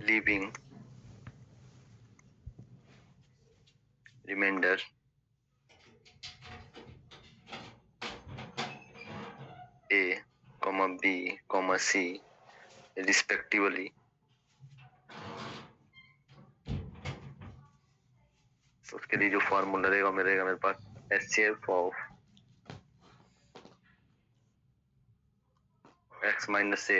leaving remainder A, B, C respectively. तो उसके लिए जो फॉर्मूला रहेगा मेरे पास HCF of x minus A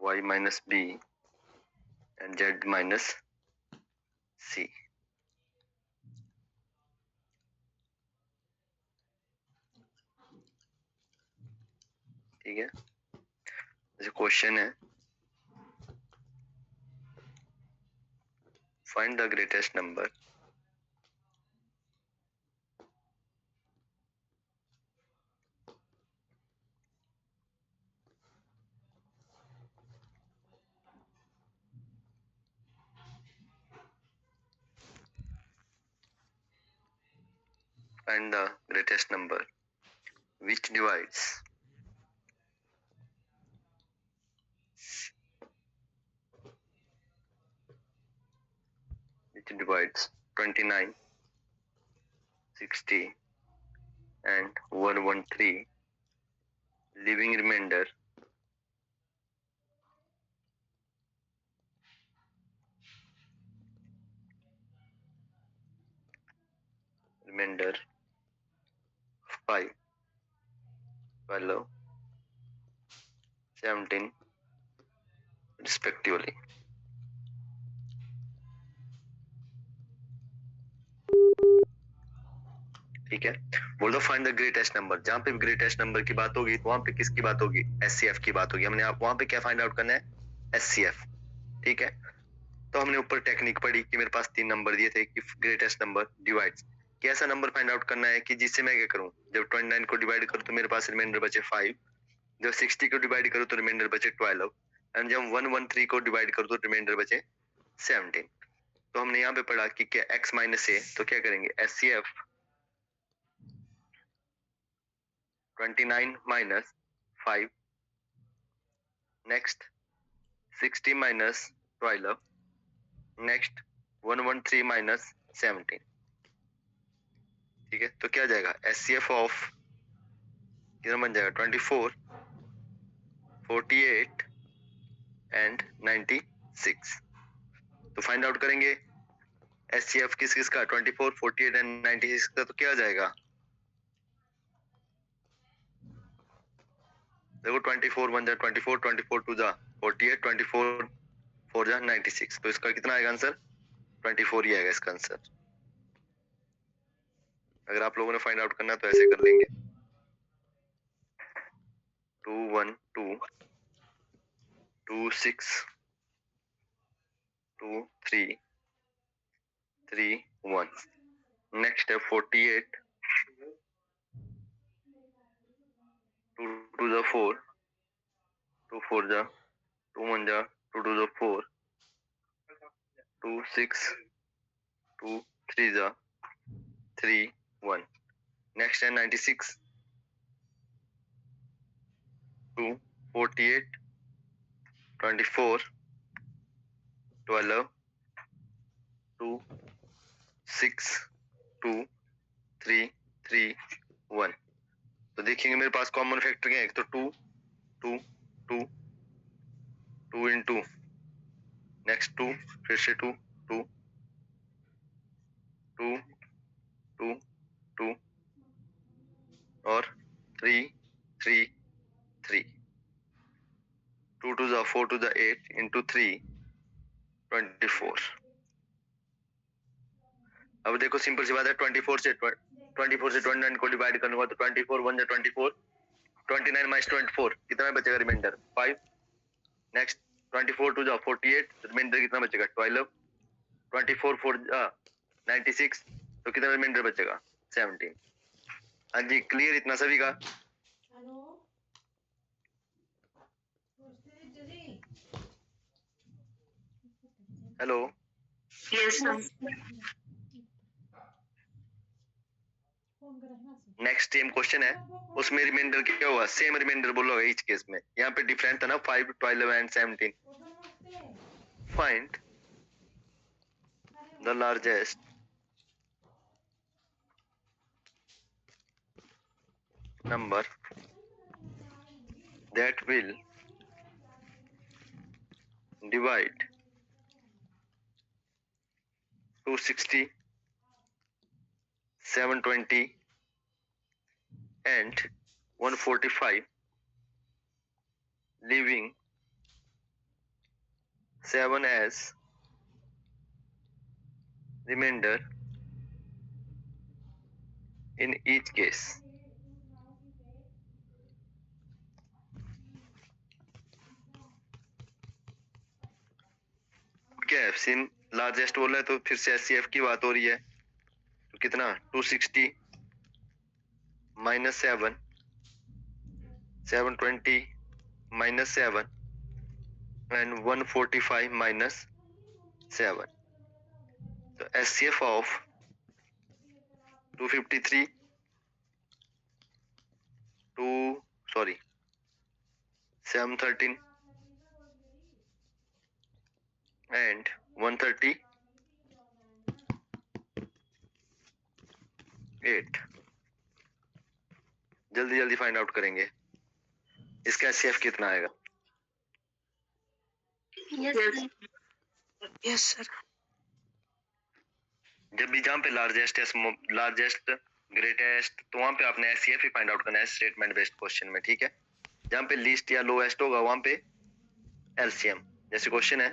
y minus B and z minus C. ठीक है, जैसे क्वेश्चन है find the greatest number which divides 29, 60 and 113, leaving remainder remainder 5, 12, 17 respectively. ठीक है, बोल दो फाइंड द ग्रेटेस्ट नंबर। जहां पे ग्रेटेस्ट नंबर की बात होगी वहां पे किसकी बात होगी? एचसीएफ की बात होगी। हमने वहां पे क्या फाइंड आउट करना है? एचसीएफ। ठीक है, तो हमने ऊपर टेक्निक पढ़ी कि मेरे पास 3 नंबर दिए थे कि ग्रेटेस्ट नंबर डिवाइड्स, कैसा नंबर फाइंड आउट करना है कि जिससे मैं क्या करूं, जब 29 को डिवाइड करूं तो मेरे पास रिमाइंडर बचे 5, जब 60 को डिवाइड करूं तो रिमाइंडर बचे 12 एंड जब 113 को डिवाइड करूं तो रिमाइंडर बचे 17। तो हमने यहाँ पे पढ़ा कि क्या x माइनस ए, तो क्या करेंगे HCF 29 minus 5, next 60 minus 12, next 113 minus 17। ठीक है, तो क्या जाएगा एचसीएफ ऑफ कितना बन जाएगा 24, 48 एंड 96। तो फाइंड आउट करेंगे एचसीएफ किस किस का 24, 48 एंड 96 का, तो क्या आ जाएगा देखो 24 1 जा 24, 24 2 जा 48, 24 4 जा 96। तो इसका कितना आएगा आंसर? 24 ही आएगा इसका आंसर। अगर आप लोगों ने फाइंड आउट करना तो ऐसे कर लेंगे 2 1 2 2 6 2 3 3 1। नेक्स्ट है 48, 2 2 जा 4, 2 4 जा 2 1 जा 2 2 जा 4, 2 6 2 3 जा 3 1। नेक्स्ट है 96, 2 48 24 12 2 6 2 3 3 1। तो देखेंगे मेरे पास कॉमन फैक्टर क्या है, एक तो 2 2 2 2 इंटू नेक्स्ट 2 फिर से 2 2 2 2 2 और 3 3 3। 2 2 जा 4 2 जा 8 इंटू 3 24। अब देखो सिंपल सी बात है 24 से 29 को डिवाइड करने का तो 24 1 जा 24, 29 माइनस 24 कितना बचेगा रिमाइंडर 5। नेक्स्ट 24 2 जा 48, रिमाइंडर कितना बचेगा 12, 24 4 जा 96, तो कितना रिमाइंडर बचेगा 17। हाँ जी, क्लियर इतना सभी का? Hello, yes sir. Next same question है, उसमें रिमाइंडर क्या होगा, सेम रिमाइंडर बोलोगा ईच केस में। यहाँ पे डिफरेंट था ना 5, 12 and 17। Find the largest number that will divide 260, 720 and 145, leaving 7 as remainder in each case. क्या है, सिम लार्जेस्ट बोला है तो फिर से एचसीएफ की बात हो रही है, तो कितना 260 माइनस 7, 720 माइनस 7 एंड 145 माइनस 7। तो एचसीएफ ऑफ 253 713 and 138 जल्दी जल्दी फाइंड आउट करेंगे इसका एचसीएफ कितना आएगा। Yes sir. जब भी जहाँ पे लार्जेस्ट ग्रेटेस्ट, तो वहां पे आपने एचसीएफ ही फाइंड आउट करना है स्टेटमेंट बेस्ड क्वेश्चन में, ठीक है। जहाँ पे लीस्ट या लोएस्ट होगा वहां पे एलसीएम। जैसे क्वेश्चन है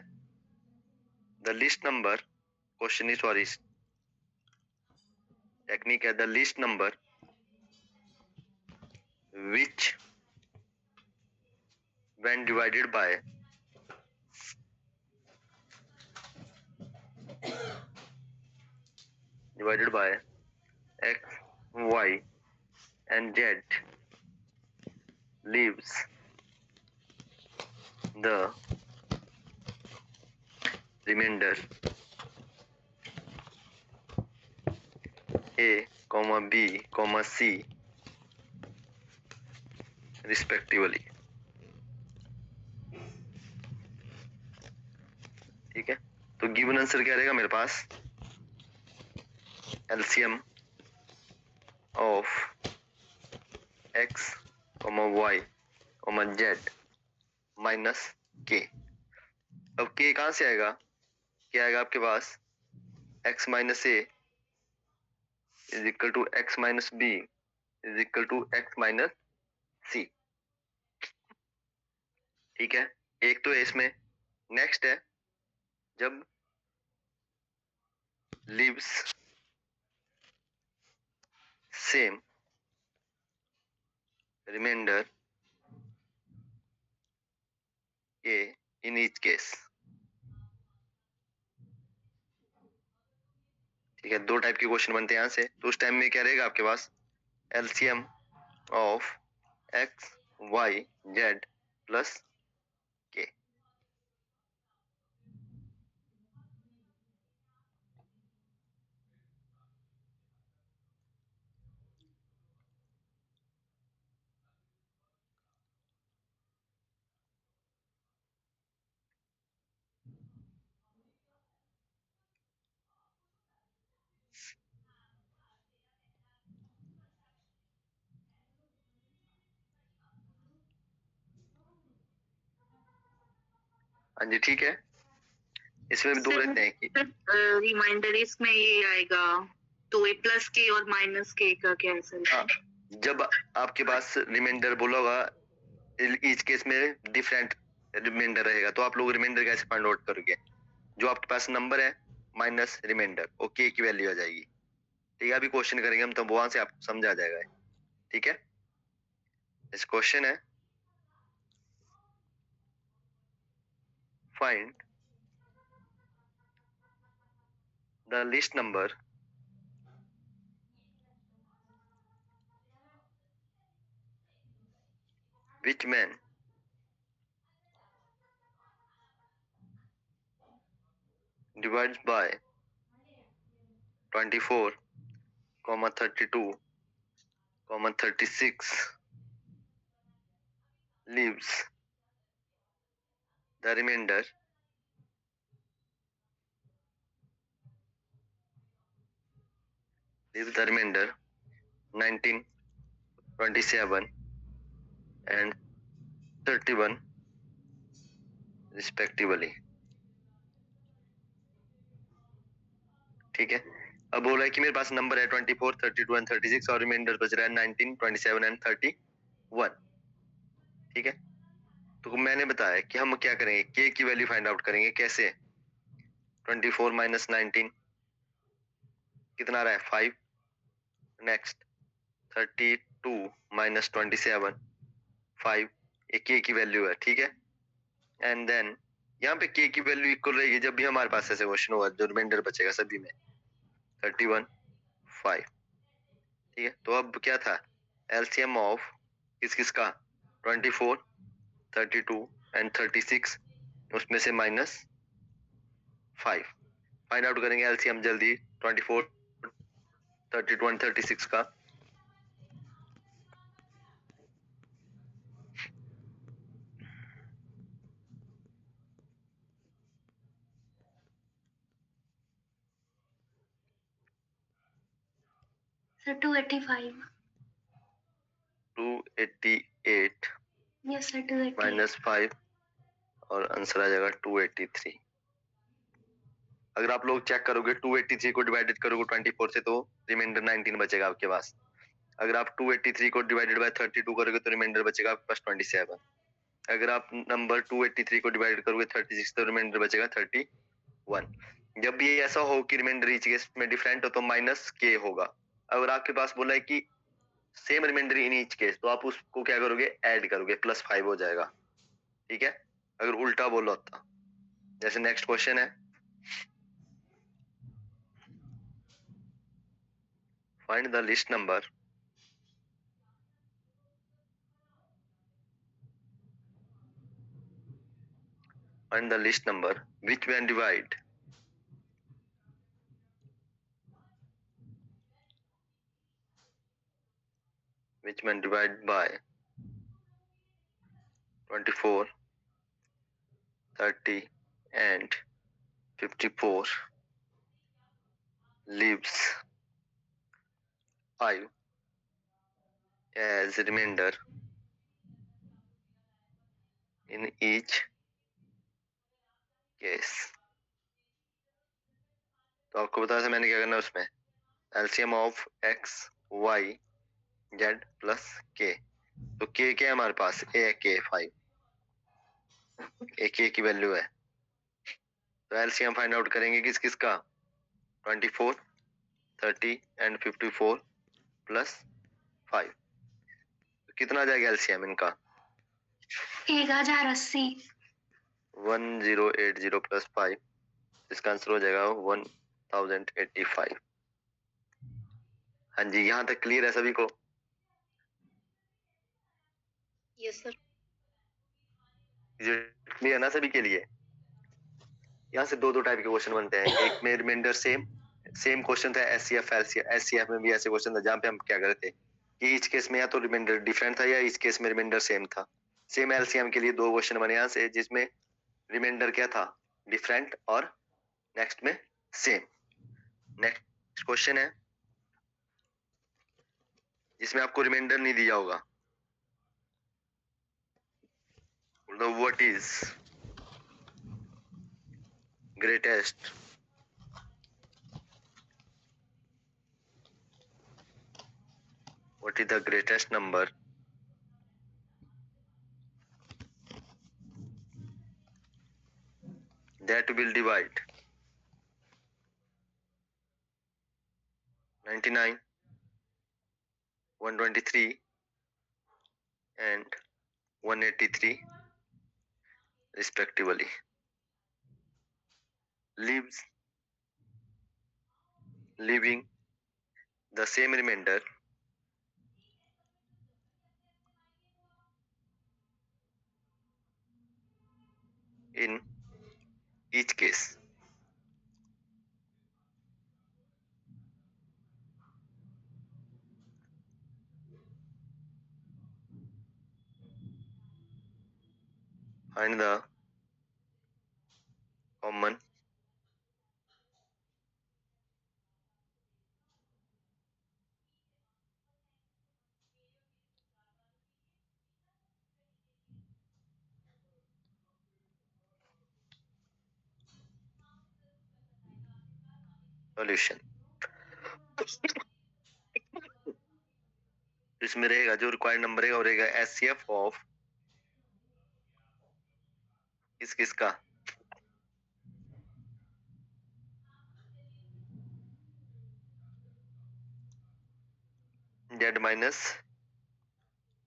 the least number, question is sorry technique है the least number which when divided by x, y and z leaves the remainder a, b, c respectively, ठीक है। तो गिवन आंसर क्या रहेगा मेरे पास, LCM of x, y, z minus K. अब K कहां से आएगा, क्या आएगा आपके पास x minus A is equal to x minus B is equal to x minus C, ठीक है। एक तो है इसमें। नेक्स्ट है जब leaves same remainder a in each case, ठीक है। दो टाइप के क्वेश्चन बनते हैं यहाँ से। तो उस टाइम में क्या रहेगा आपके पास, LCM of X, Y, Z plus K. हाँ जी, ठीक है। इसमें भी दो रहते हैं कि रिमाइंडर इसमें ये आएगा तो ए प्लस के और माइनस के का क्या है सर? हाँ, जब आपके पास रिमाइंडर बोलोगा ईच केस में डिफरेंट रिमाइंडर रहेगा, तो आप लोग रिमाइंडर कैसे फाइंड आउट करोगे, जो आपके पास नंबर है माइनस रिमाइंडर, ओके की वैल्यू आ जाएगी, ठीक है। अभी क्वेश्चन करेंगे हम, तो वहां से आपको समझ आ जाएगा, ठीक है। इस क्वेश्चन है find the list number which man divides by 24, 32 comma 36 leaves the remainder leaves the remainder 19, 27 and 31 respectively. ठीक है, अब बोला है कि मेरे पास नंबर है 24, 32 एंड 36 और रिमाइंडर बच रहा है 19, 27 एंड 31. ठीक है, तो मैंने बताया कि हम क्या करेंगे, k की वैल्यू फाइंड आउट करेंगे. कैसे? 24 माइनस 19 कितना आ रहा है 5. नेक्स्ट 32 माइनस 27 5, ये k की वैल्यू है. ठीक है, एंड देन यहाँ पे k की वैल्यू इक्वल रहेगी जब भी हमारे पास ऐसे क्वेश्चन होगा जो रिमाइंडर बचेगा सभी में 31 5. ठीक है, तो अब क्या था, एलसीएम ऑफ किस का 24, 32 एंड 36, उसमें से माइनस 5 फाइंड आउट करेंगे एलसीएम जल्दी 24, 32 एंड 36 का. सर 285. 288 यस सर 288 माइनस 5 और आंसर आ जाएगा 283. अगर आप लोग चेक करोगे 283 को डिवाइडेड करोगे 24 से तो रिमाइंडर 19 बचेगा आपके पास. अगर आप 283 को डिवाइडेड बाय 32 करोगे तो रिमाइंडर बचेगा आपके पास 27. अगर आप नंबर 283 को डिवाइड करोगे 36 तो रिमाइंडर बचेगा 31. जब भी ऐसा हो कि रिमाइंडर ईच केस में डिफरेंट हो तो माइनस के होगा. अगर आपके पास बोला है कि same reminder in each case तो आप उसको क्या करोगे, ऐड करोगे, +5 हो जाएगा. ठीक है, अगर उल्टा बोला होता. जैसे नेक्स्ट क्वेश्चन है, find the list number find the list number which when divide by 24, 30 and 54 leaves 5 as remainder in each case. तो आपको बताया था मैंने क्या करना है उसमें, LCM of x y z plus k. तो k क्या है हमारे पास, a k 5, a k की वैल्यू है. तो एलसीएम फाइंड आउट करेंगे किस किस का, 24, 30 एंड 54 प्लस 5. तो कितना आ जाएगा एलसीएम इनका, 1080. 1080 प्लस 5, इसका आंसर हो जाएगा 1085. हाँ जी, यहाँ तक क्लियर है सभी को? Yes sir. क्लियर ना सभी के लिए? यहाँ से दो टाइप के क्वेश्चन बनते हैं. एक में रिमाइंडर सेम क्वेश्चन था, एचसीएफ एचसीएफ में भी ऐसे क्वेश्चन था जहाँ पे हम क्या करते कि ईच केस में या तो रिमाइंडर डिफरेंट था या ईच केस में रिमाइंडर सेम था. सेम एलसीएम के लिए दो क्वेश्चन बने यहाँ से जिसमें रिमाइंडर क्या था, डिफरेंट, और नेक्स्ट में सेम. नेक्स्ट क्वेश्चन है जिसमें आपको रिमाइंडर नहीं दिया होगा. What is greatest what is the greatest number that will divide 99, 123 and 183 respectively, leaving the same remainder in each case. find the common solution. इसमें रहेगा जो रिक्वायर्ड नंबर रहेगा वो रहेगा एचसीएफ ऑफ किसका जेड माइनस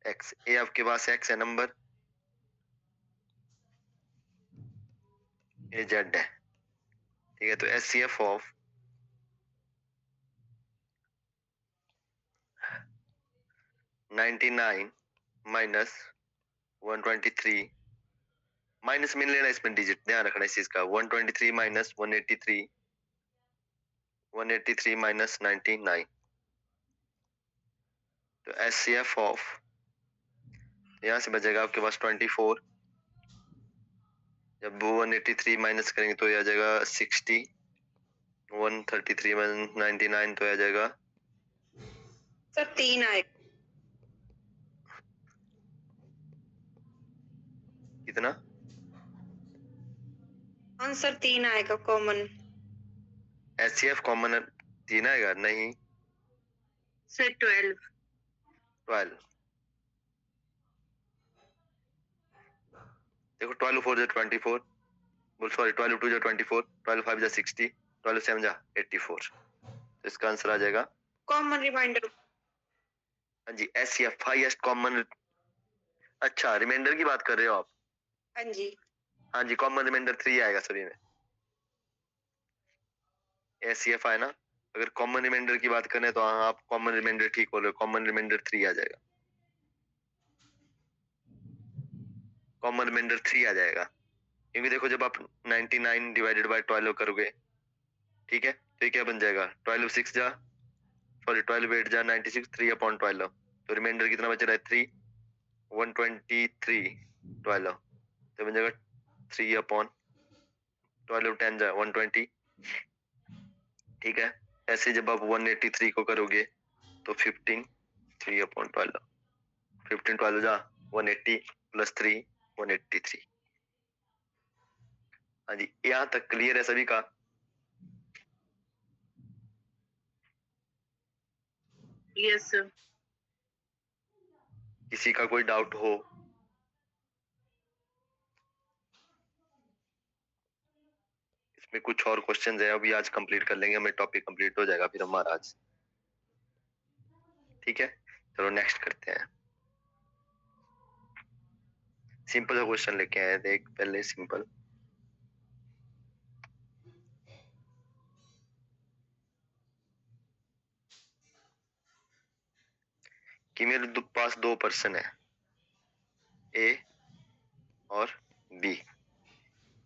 एक्स। ए आपके पास x है number, ये जेड है, ठीक है। तो एचसीएफ ऑफ 99 माइनस 123, माइनस में लेना, इसमें डिजिट ध्यान रखना इस चीज का। 123 माइनस 183, 183 माइनस 99। तो एचसीएफ ऑफ यहाँ से बचेगा आपके पास 24, जब 183 माइनस करेंगे तो यह आ जाएगा 60, 133 माइनस 99 तो आ जाएगा सर 3 आएगा। कितना आंसर 3 आएगा कॉमन। एचसीएफ कॉमन 3 आएगा नहीं सर 12। 12। देखो 12 4 जा 24, बोल सॉरी 12 2 जा 24, 12 5 जा 60, 12 7 जा 84। तो इसका आंसर आ जाएगा कॉमन रिमाइंडर। हाँ जी एचसीएफ हाईएस्ट कॉमन। अच्छा रिमाइंडर की बात कर रहे हो आप? हाँ जी। हाँ जी कॉमन रिमाइंडर 3 आएगा सभी में। एचसीएफ आए ना, अगर कॉमन रिमाइंडर की बात करें तो हाँ आप कॉमन रिमाइंडर ठीक बोल रहे हो, कॉमन रिमाइंडर 3 आ जाएगा, कॉमन रिमाइंडर 3 आ जाएगा। क्योंकि देखो जब आप 99 डिवाइडेड बाय 12 करोगे, ठीक है, तो ये क्या बन जाएगा 12 6 जा सॉरी 12 8 जा 96, 3 अपॉन 12, तो रिमाइंडर कितना बच रहा है 3, 123 12, तो बन जाएगा 3 अपॉन 12 10 जा 120, ठीक है। ऐसे जब आप 183 को करोगे तो 15 3 अपॉन 12, 15 12 जा 180 प्लस 3 183। हाँ जी यहाँ तक क्लियर है सभी का? Yes sir. किसी का कोई डाउट हो? इसमें कुछ और क्वेश्चंस है, अभी आज कंप्लीट कर लेंगे, हमें टॉपिक कंप्लीट हो जाएगा फिर हमारा आज, ठीक है। चलो नेक्स्ट करते हैं। सिंपल सा क्वेश्चन लेके आए थे एक पहले, सिंपल। कि मेरे पास 2 पर्सन है, ए और बी।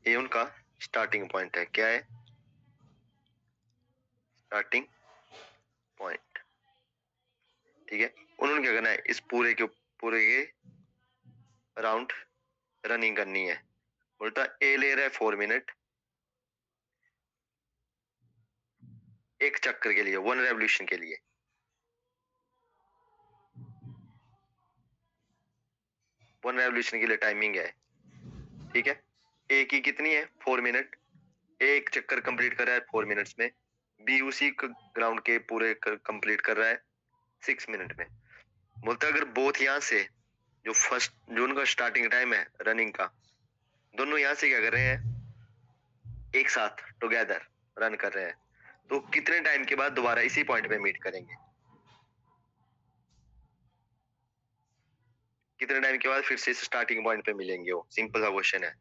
ए उनका स्टार्टिंग पॉइंट है, क्या है स्टार्टिंग पॉइंट, ठीक है। उन्होंने क्या करना है, इस पूरे के अराउंड रनिंग करनी है। बोलता ए ले रहा है 4 मिनट एक चक्कर के लिए, 1 रेवोल्यूशन के लिए। वन रेवोल्यूशन के लिए टाइमिंग है, ठीक है। ए की कितनी है 4 मिनट, एक चक्कर कंप्लीट कर रहा है 4 मिनट्स में। बी उसी ग्राउंड के पूरे कंप्लीट कर रहा है 6 मिनट में। बोलता है अगर बोथ यहाँ से जो उनका स्टार्टिंग टाइम है रनिंग का, दोनों यहाँ से क्या कर रहे हैं एक साथ टुगेदर रन कर रहे हैं, तो कितने टाइम के बाद दोबारा इसी पॉइंट पे मीट करेंगे, कितने टाइम के बाद फिर से स्टार्टिंग पॉइंट पे मिलेंगे? वो सिंपल सा क्वेश्चन है।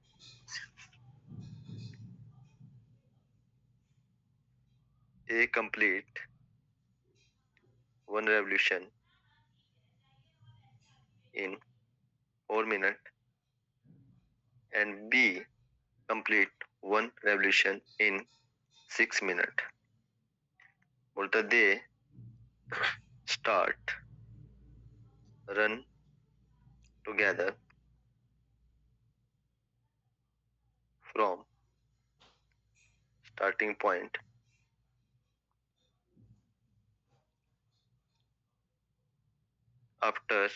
ए complete 1 revolution in 4 minutes and B complete 1 revolution in 6 minutes. बोलता they start run together from starting point after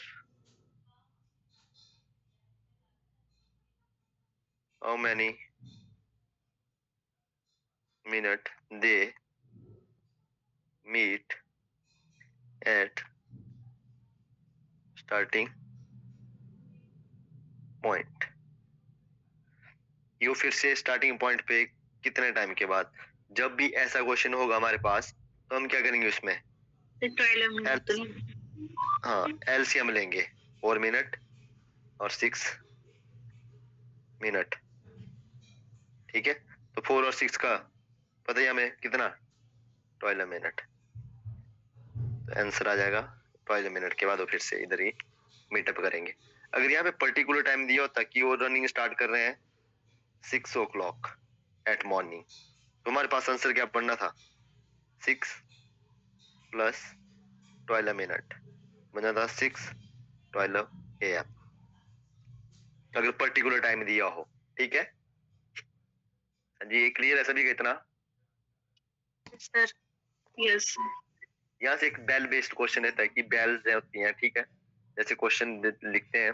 how many minutes they meet at starting point। You फिर से starting point पे कितने time के बाद, जब भी ऐसा क्वेश्चन होगा हमारे पास तो हम क्या करेंगे उसमें हाँ एलसीएम लेंगे 4 मिनट और 6 मिनट, ठीक है। तो 4 और 6 का पता ही हमें कितना 12 मिनट, तो आंसर आ जाएगा 12 मिनट के बाद वो फिर से इधर ही मीटअप करेंगे। अगर यहाँ पे पर्टिकुलर टाइम दिया होता कि वो रनिंग स्टार्ट कर रहे हैं 6 o'clock एट मॉर्निंग, तो हमारे पास आंसर क्या पढ़ना था 6 + 12 मिनट बना था 6:12 AM, अगर पर्टिकुलर टाइम दिया हो, ठीक है जी। ये क्लियर है सभी का इतना? Sir yes. यहाँ से एक बेल बेस्ड क्वेश्चन रहता है कि बेल्स होती हैं, ठीक है। जैसे क्वेश्चन लिखते हैं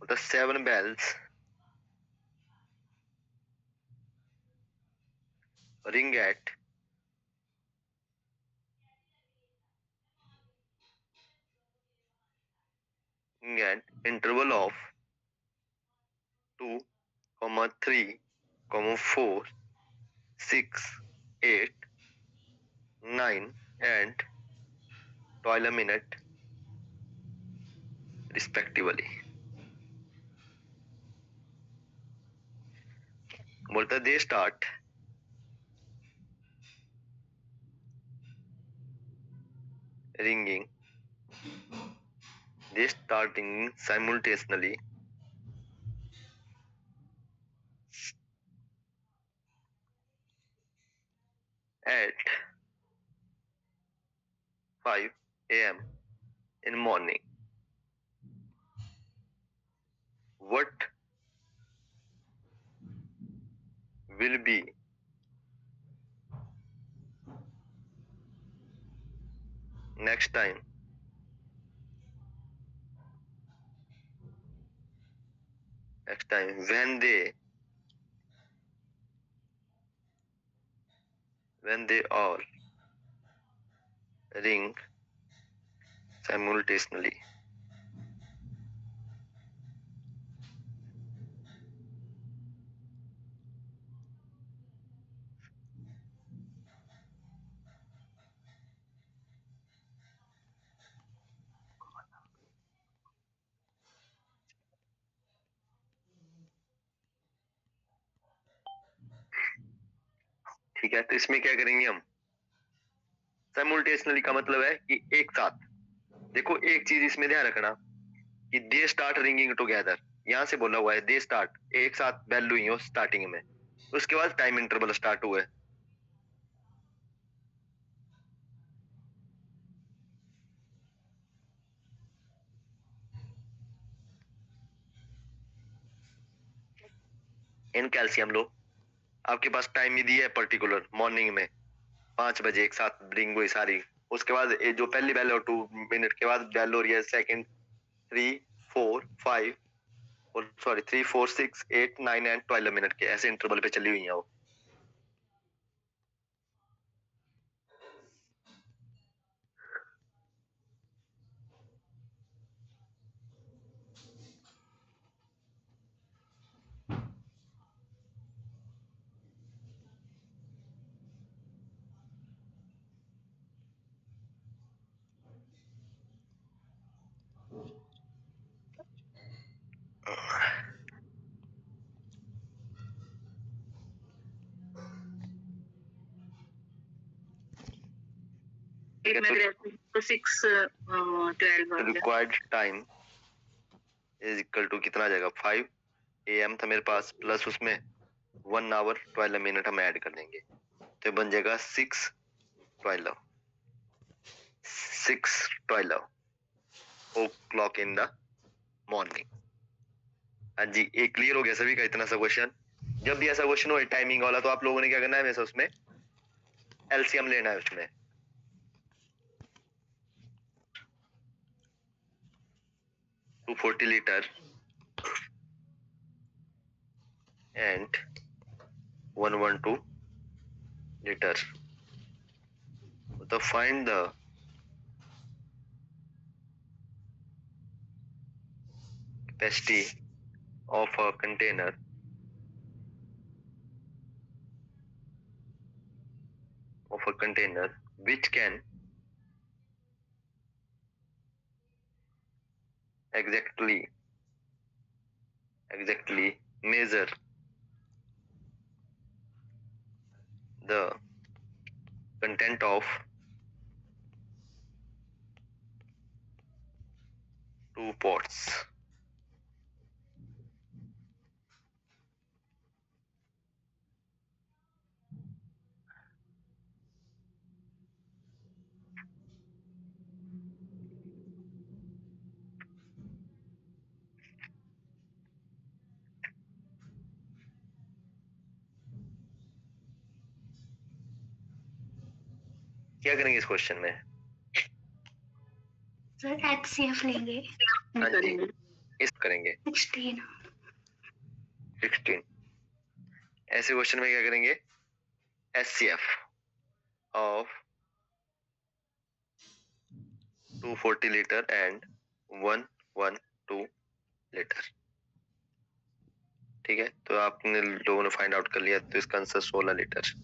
the 7 bells ring at interval of 2, 3, 4, 6, 8, 9 and 12 minutes respectively। बोलता they start ringing simultaneously at 5 AM in morning। What will be next time when they all ring simultaneously? ठीक है, तो इसमें क्या करेंगे हम, साइमल्टेनियसली का मतलब है कि एक साथ। देखो एक चीज इसमें ध्यान रखना कि दे स्टार्ट रिंगिंग टुगेदर, यहाँ से बोला हुआ है दे स्टार्ट, एक साथ बेल हुई हो स्टार्टिंग में, उसके बाद टाइम इंटरवल स्टार्ट हुआ है। इन कैल्शियम लो, आपके पास टाइम ही दिया है पर्टिकुलर, मॉर्निंग में 5 बजे एक साथ रिंग हुई सारी, उसके बाद जो पहली बेल हो 2 मिनट के बाद बेल हो रही है सेकंड 3, 4, 5 और सॉरी 3, 4, 6, 8, 9 एंड 12 मिनट के ऐसे इंटरवल पे चली हुई है वो। तो 6:12 required time is equal to कितना आ जाएगा 5 AM था मेरे पास, प्लस उसमें 1 आवर 12 मिनट हम ऐड कर देंगे, तो बन जाएगा 6:12 o'clock in the मॉर्निंग। हाँ जी, ये क्लियर हो गया सभी का इतना सा क्वेश्चन। जब भी ऐसा क्वेश्चन हो टाइमिंग वाला तो आप लोगों ने क्या करना है, वैसे उसमें एलसीएम लेना है उसमें। To 40 litre and 112 litre. तो find the capacity of a container which can exactly measure the content of 2 pots। क्या करेंगे इस क्वेश्चन में? सर HCF लेंगे। हाँ जी, इस करेंगे 16। 16। ऐसे क्वेश्चन में क्या करेंगे? HCF of 240 litre and 112 litre. ठीक है, तो आपने लोगों ने फाइंड आउट कर लिया, तो इसका आंसर 16 लीटर।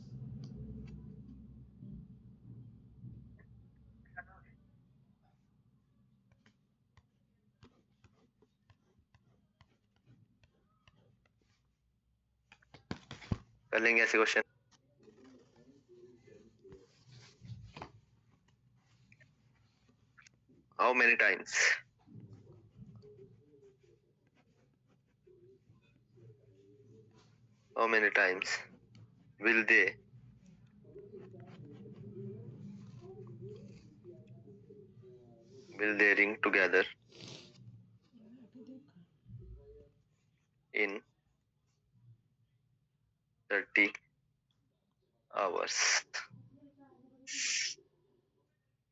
कर लेंगे ऐसे question. How many times will they ring together in 30 hours?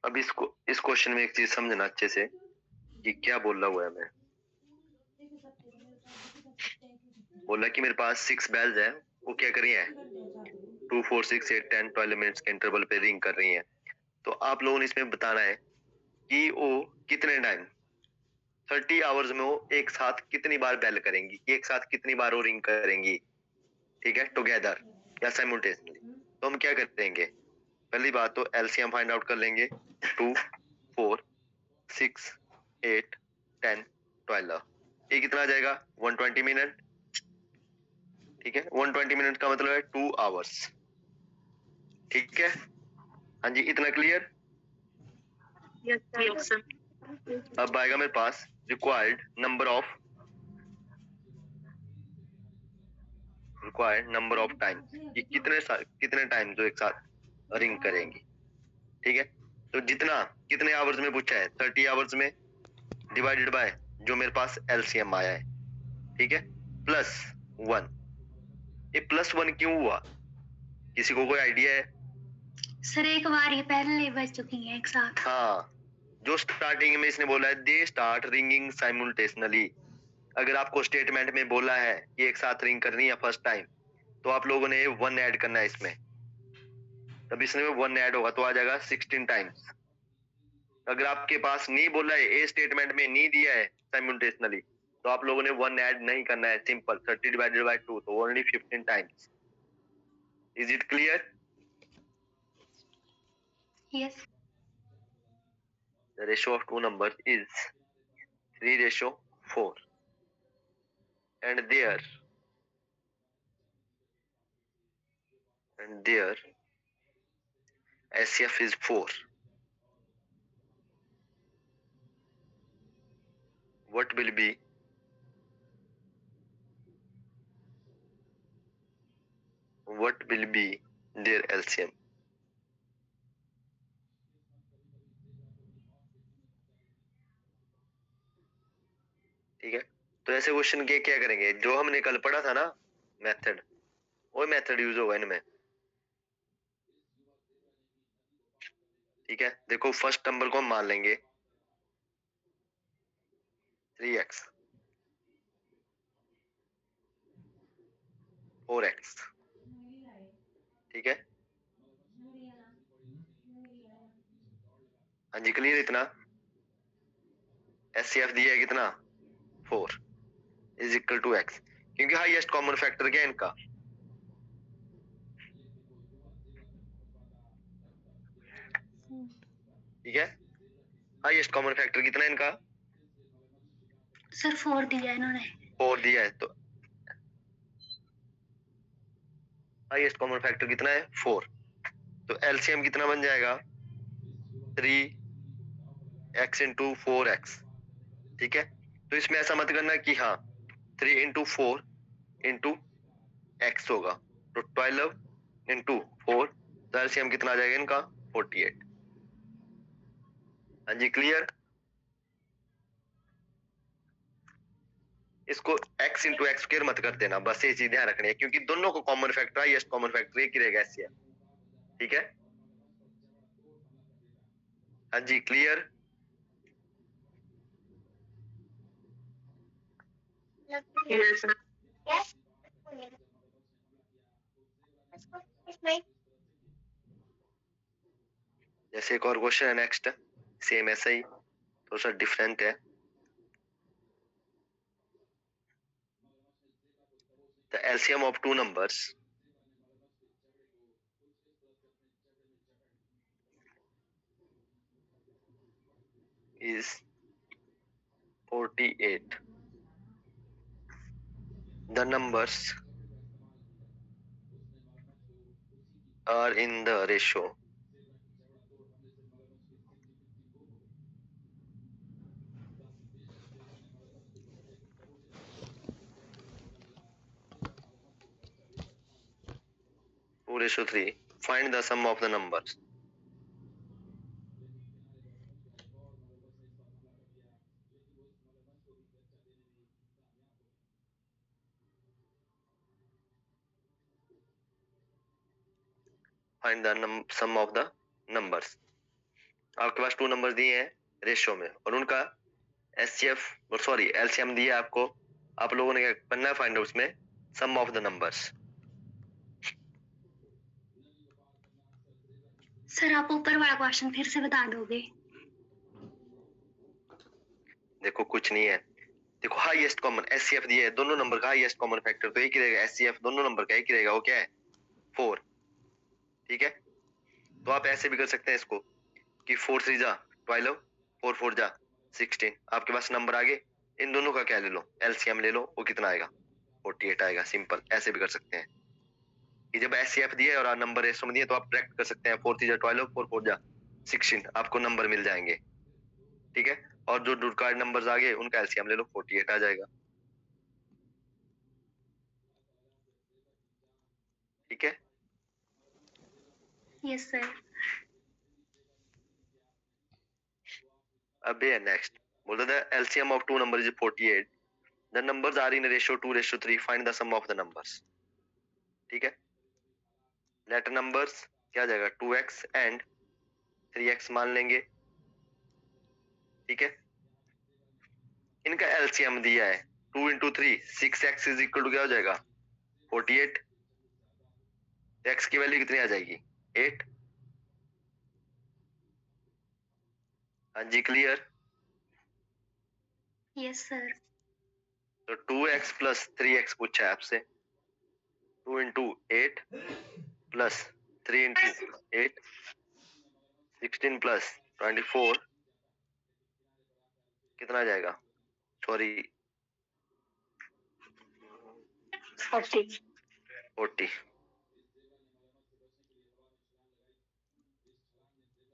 अब इस क्वेश्चन में एक चीज समझना अच्छे से कि क्या बोला हुआ है। मैं बोला कि मेरे पास 6 बेल्स है, वो क्या कर रही है 2 4 6 8 10 12 मिनट्स के इंटरवल पे रिंग कर रही है। तो आप लोगों ने इसमें बताना है कि वो कितने टाइम 30 आवर्स में वो एक साथ कितनी बार बेल करेंगी, एक साथ कितनी बार वो रिंग करेंगी। ठीक है, टुगेदर या साइमल्टेनियसली। तो हम क्या करेंगे, पहली बात तो एलसीएम फाइंड आउट कर लेंगे। 2 4 6 8 10 12, ये कितना आ जाएगा 120 मिनट। ठीक है, 120 मिनट का मतलब है 2 आवर्स। ठीक है, हाँ जी, इतना क्लियर। Yes sir. अब आएगा मेरे पास रिक्वायर्ड नंबर ऑफ टाइम, कि कितने टाइम जो एक साथ रिंग करेंगी। ठीक है, तो जितना कितने आवर्स में पूछा है 30 आवर्स में, डिवाइडेड बाय जो मेरे पास एलसीएम आया है। ठीक है, प्लस 1। ये प्लस 1 क्यों हुआ, किसी को कोई आइडिया है? सर एक बार ये पहले बज चुकी हैं एक साथ। हाँ, जो स्टार्टिंग में इसने बोला है दे स्टार्ट रिंगिंग साइमल्टेनियसली। अगर आपको स्टेटमेंट में बोला है कि एक साथ रिंग करनी है फर्स्ट टाइम, तो आप लोगों ने 1 ऐड करना है इसमें। तब इसमें 1 ऐड होगा तो आ जाएगा 16 टाइम्स। अगर आपके पास नहीं बोला है, ए स्टेटमेंट में नहीं दिया है साइमल्टेनियसली, तो आप लोगों ने 1 ऐड नहीं करना है, सिंपल 30 डिवाइडेड बाय 2, तो only 15 times. Is it clear? Yes. The ratio of two numbers is 3:4, and their SCF is 4. What will be their LCM? ठीक है, तो ऐसे क्वेश्चन के क्या करेंगे, जो हमने कल पढ़ा था ना मेथड, वो मेथड यूज होगा इनमें। ठीक है, देखो फर्स्ट नंबर को हम मान लेंगे 3x 4x। ठीक है, हाँ जी क्लियर। इतना एचसीएफ दिया है कितना 4 इज इक्वल टू x, क्योंकि हाईएस्ट कॉमन फैक्टर क्या है इनका, ठीक है, हाईएस्ट कॉमन फैक्टर कितना है इनका, सर 4 दिया है इन्होंने। 4 दिया है, तो हाईएस्ट कॉमन फैक्टर कितना है 4, तो एलसीएम कितना बन जाएगा 3x इंटू 4x। ठीक है, तो इसमें ऐसा मत करना कि हाँ 3 इंटू 4 इंटू एक्स होगा, तो 12 इंटू 4, तो एलसीएम कितना आ जाएगा इनका 48। हाँ जी क्लियर। इसको x इंटू एक्स स्क्वायर मत कर देना, बस ये चीज ध्यान रखनी है, क्योंकि दोनों को common factor highest common factor एक ही रहेगा एचसीएफ। ठीक है, हाँ जी क्लियर। Yes, sir. जैसे एक और क्वेश्चन है नेक्स्ट, सेम ऐसा ही, थोड़ा सा डिफरेंट है। The LCM of two numbers is 48. The numbers are in the ratio two ratio 3. Find the sum of the numbers. Find the sum of the numbers. आपके पास to number दिए हैं ratio में, और उनका एचसीएफ सॉरी एलसीएम दिया आपको, आप लोगों ने क्या करना है, फाइंड आउट उसमें सम ऑफ द नंबर्स। सर आप ऊपर वाला क्वेश्चन फिर से बता दोगे? देखो कुछ नहीं है, देखो हाईएस्ट कॉमन एचसीएफ दिया है, दोनों नंबर का हाईएस्ट कॉमन फैक्टर तो एक ही रहेगा, एचसीएफ दोनों नंबर का एक ही रहेगा, वो क्या है 4। ठीक है, तो आप ऐसे भी कर सकते हैं इसको कि 4 3 जा 12, 4 4 जा 16, आपके पास नंबर आगे, इन दोनों का क्या ले लो एलसीएम ले लो, वो कितना आएगा 48 आएगा। सिंपल, ऐसे भी कर सकते हैं कि जब एचसीएफ दिया है और नंबर रेशो में दिया तो आप डायरेक्ट कर सकते हैं 4 3 जा 12, 4 4 जा 16, आपको नंबर मिल जाएंगे। ठीक है, और जो रिकॉर्ड नंबर्स आगे उनका एलसीएम ले लो 48 आ जाएगा। ठीक है, यस सर। अब ये नेक्स्ट बोलता था LCM of two number is 48, the numbers are in ratio 2:3, find the sum of the numbers. ठीक है, लेटर नंबर्स क्या आ जाएगा 2x एंड 3x मान लेंगे। ठीक है, इनका एलसीएम दिया है 2 into 3 6x is equal to क्या हो जाएगा 48, x की वैल्यू कितनी आ जाएगी 8। हाँ जी क्लियर। Yes sir. तो 2x प्लस 3x पूछा है आपसे, 2 इंटू 8 प्लस 3 इंटू 8 16 प्लस 24 कितना आ जाएगा, sorry 40।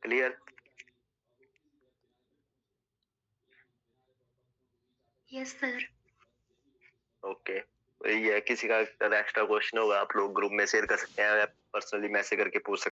Clear. Yes sir. Okay, यही है, किसी का एक्स्ट्रा क्वेश्चन होगा आप लोग ग्रुप में शेयर कर सकते हैं, पर्सनली मैसेज करके पूछ सकते हैं।